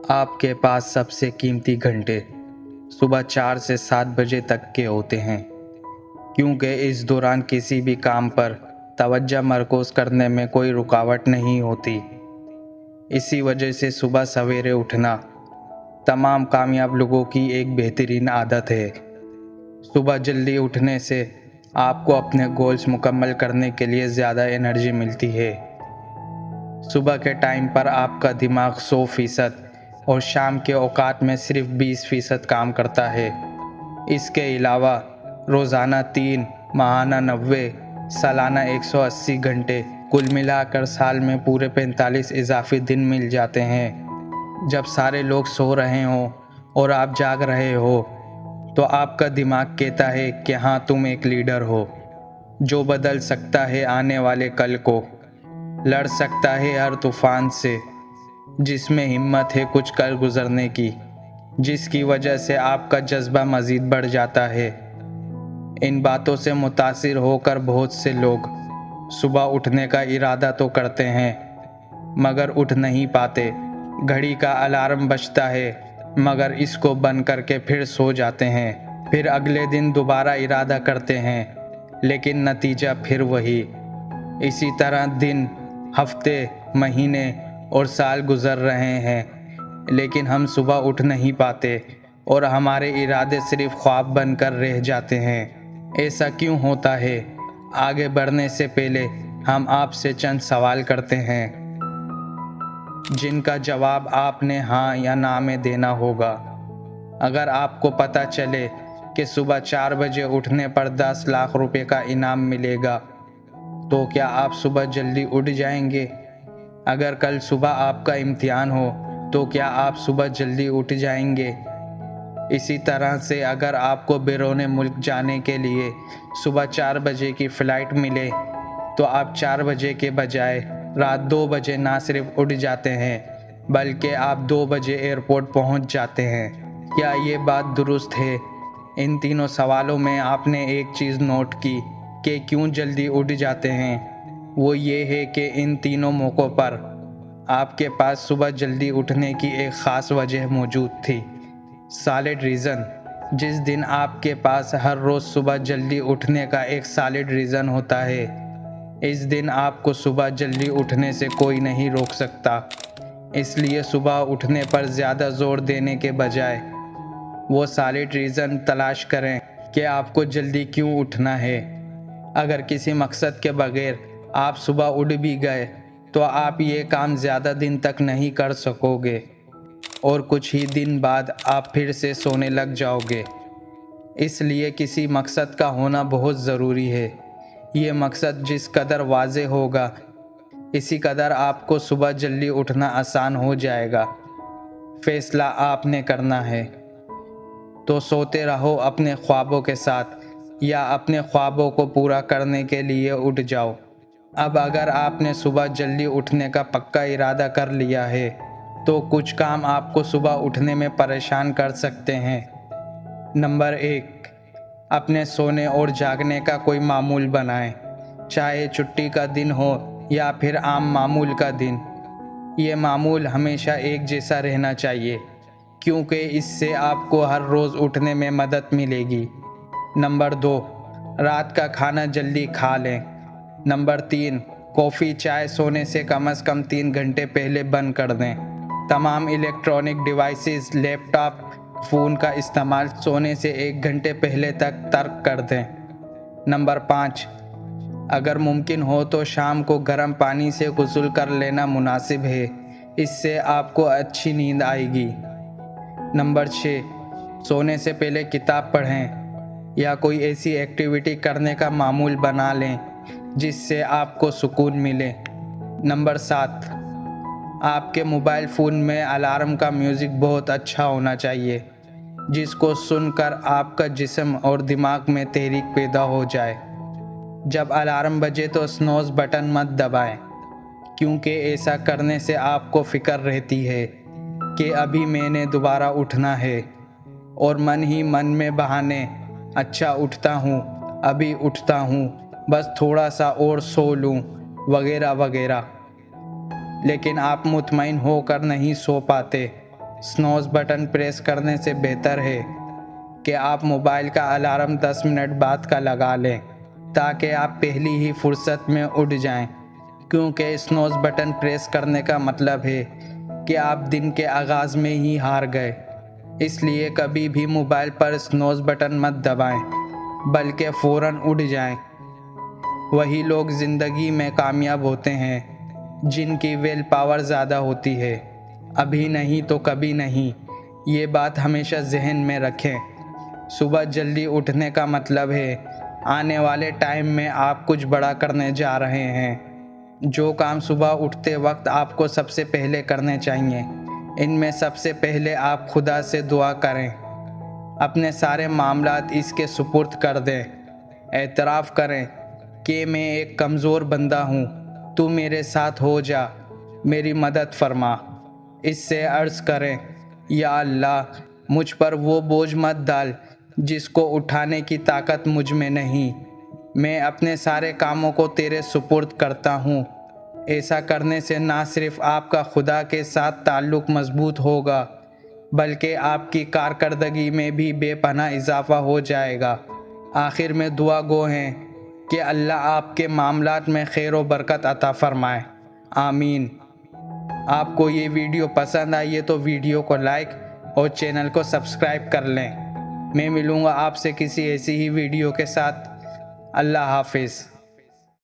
आपके पास सबसे कीमती घंटे सुबह 4 से 7 बजे तक के होते हैं, क्योंकि इस दौरान किसी भी काम पर तवज्जो मरकूज़ करने में कोई रुकावट नहीं होती। इसी वजह से सुबह सवेरे उठना तमाम कामयाब लोगों की एक बेहतरीन आदत है। सुबह जल्दी उठने से आपको अपने गोल्स मुकम्मल करने के लिए ज़्यादा एनर्जी मिलती है। सुबह के टाइम पर आपका दिमाग 100% और शाम के औकात में सिर्फ 20% काम करता है। इसके अलावा रोज़ाना 3, माहाना 90, सालाना 180 घंटे, कुल मिलाकर साल में पूरे 45 इजाफी दिन मिल जाते हैं। जब सारे लोग सो रहे हों और आप जाग रहे हो तो आपका दिमाग कहता है कि हाँ, तुम एक लीडर हो जो बदल सकता है आने वाले कल को, लड़ सकता है हर तूफान से, जिसमें हिम्मत है कुछ कर गुजरने की, जिसकी वजह से आपका जज्बा मज़ीद बढ़ जाता है। इन बातों से मुतासिर होकर बहुत से लोग सुबह उठने का इरादा तो करते हैं मगर उठ नहीं पाते। घड़ी का अलार्म बजता है मगर इसको बंद करके फिर सो जाते हैं। फिर अगले दिन दोबारा इरादा करते हैं लेकिन नतीजा फिर वही। इसी तरह दिन, हफ्ते, महीने और साल गुजर रहे हैं लेकिन हम सुबह उठ नहीं पाते और हमारे इरादे सिर्फ ख्वाब बनकर रह जाते हैं। ऐसा क्यों होता है? आगे बढ़ने से पहले हम आपसे चंद सवाल करते हैं जिनका जवाब आपने हाँ या ना में देना होगा। अगर आपको पता चले कि सुबह 4 बजे उठने पर 10 लाख रुपए का इनाम मिलेगा तो क्या आप सुबह जल्दी उठ जाएंगे? अगर कल सुबह आपका इम्तिहान हो तो क्या आप सुबह जल्दी उठ जाएंगे? इसी तरह से अगर आपको बैरून मुल्क जाने के लिए सुबह 4 बजे की फ़्लाइट मिले तो आप 4 बजे के बजाय रात 2 बजे ना सिर्फ उठ जाते हैं बल्कि आप 2 बजे एयरपोर्ट पहुंच जाते हैं। क्या ये बात दुरुस्त है? इन तीनों सवालों में आपने एक चीज़ नोट की कि क्यों जल्दी उठ जाते हैं। वो ये है कि इन तीनों मौक़ों पर आपके पास सुबह जल्दी उठने की एक ख़ास वजह मौजूद थी। Solid reason. जिस दिन आपके पास हर रोज़ सुबह जल्दी उठने का एक सॉलिड रीज़न होता है, इस दिन आपको सुबह जल्दी उठने से कोई नहीं रोक सकता। इसलिए सुबह उठने पर ज़्यादा ज़ोर देने के बजाय वो सॉलिड रीज़न तलाश करें कि आपको जल्दी क्यों उठना है। अगर किसी मकसद के बगैर आप सुबह उठ भी गए तो आप ये काम ज़्यादा दिन तक नहीं कर सकोगे और कुछ ही दिन बाद आप फिर से सोने लग जाओगे। इसलिए किसी मकसद का होना बहुत ज़रूरी है। ये मकसद जिस कदर वाज़े होगा इसी कदर आपको सुबह जल्दी उठना आसान हो जाएगा। फ़ैसला आपने करना है। तो सोते रहो अपने ख्वाबों के साथ या अपने ख्वाबों को पूरा करने के लिए उठ जाओ। अब अगर आपने सुबह जल्दी उठने का पक्का इरादा कर लिया है तो कुछ काम आपको सुबह उठने में परेशान कर सकते हैं। नंबर 1, अपने सोने और जागने का कोई मामूल बनाएं, चाहे छुट्टी का दिन हो या फिर आम मामूल का दिन। ये मामूल हमेशा एक जैसा रहना चाहिए क्योंकि इससे आपको हर रोज़ उठने में मदद मिलेगी। नंबर 2, रात का खाना जल्दी खा लें। नंबर 3, कॉफ़ी चाय सोने से कम 3 घंटे पहले बंद कर दें। तमाम इलेक्ट्रॉनिक डिवाइसेस, लैपटॉप, फ़ोन का इस्तेमाल सोने से 1 घंटे पहले तक तर्क कर दें। नंबर 5, अगर मुमकिन हो तो शाम को गर्म पानी से गुस्ल कर लेना मुनासिब है, इससे आपको अच्छी नींद आएगी। नंबर 6, सोने से पहले किताब पढ़ें या कोई ऐसी एक्टिविटी करने का मामूल बना लें जिससे आपको सुकून मिले। नंबर 7, आपके मोबाइल फ़ोन में अलार्म का म्यूज़िक बहुत अच्छा होना चाहिए जिसको सुनकर आपका जिस्म और दिमाग में तहरीक पैदा हो जाए। जब अलार्म बजे तो स्नूज़ बटन मत दबाएं क्योंकि ऐसा करने से आपको फ़िक्र रहती है कि अभी मैंने दोबारा उठना है और मन ही मन में बहाने, अच्छा उठता हूँ, अभी उठता हूँ, बस थोड़ा सा और सो लूँ, वगैरह वगैरह। लेकिन आप मुतमईन होकर नहीं सो पाते स्नूज़ बटन प्रेस करने से बेहतर है कि आप मोबाइल का अलार्म 10 मिनट बाद का लगा लें ताकि आप पहली ही फुर्सत में उठ जाएं, क्योंकि स्नूज़ बटन प्रेस करने का मतलब है कि आप दिन के आगाज़ में ही हार गए। इसलिए कभी भी मोबाइल पर स्नूज़ बटन मत दबाएं, बल्कि फ़ौरन उठ जाएं। वही लोग ज़िंदगी में कामयाब होते हैं जिनकी विल पावर ज़्यादा होती है। अभी नहीं तो कभी नहीं, ये बात हमेशा जहन में रखें। सुबह जल्दी उठने का मतलब है आने वाले टाइम में आप कुछ बड़ा करने जा रहे हैं। जो काम सुबह उठते वक्त आपको सबसे पहले करने चाहिए, इनमें सबसे पहले आप खुदा से दुआ करें। अपने सारे मामलात इसके सुपुर्द कर दें। एतराफ़ करें कि मैं एक कमज़ोर बंदा हूँ, तू मेरे साथ हो जा, मेरी मदद फरमा। इससे अर्ज़ करें, या अल्लाह, मुझ पर वो बोझ मत डाल जिसको उठाने की ताकत मुझ में नहीं। मैं अपने सारे कामों को तेरे सुपुर्द करता हूँ। ऐसा करने से ना सिर्फ आपका खुदा के साथ ताल्लुक़ मजबूत होगा, बल्कि आपकी कारकर्दगी में भी बेपनाह इजाफ़ा हो जाएगा। आखिर में दुआ गो हैं कि अल्लाह आपके मामलात में खैर व बरकत अता फ़रमाए। आमीन। आपको ये वीडियो पसंद आई है तो वीडियो को लाइक और चैनल को सब्सक्राइब कर लें। मैं मिलूँगा आपसे किसी ऐसी ही वीडियो के साथ। अल्लाह हाफिज़।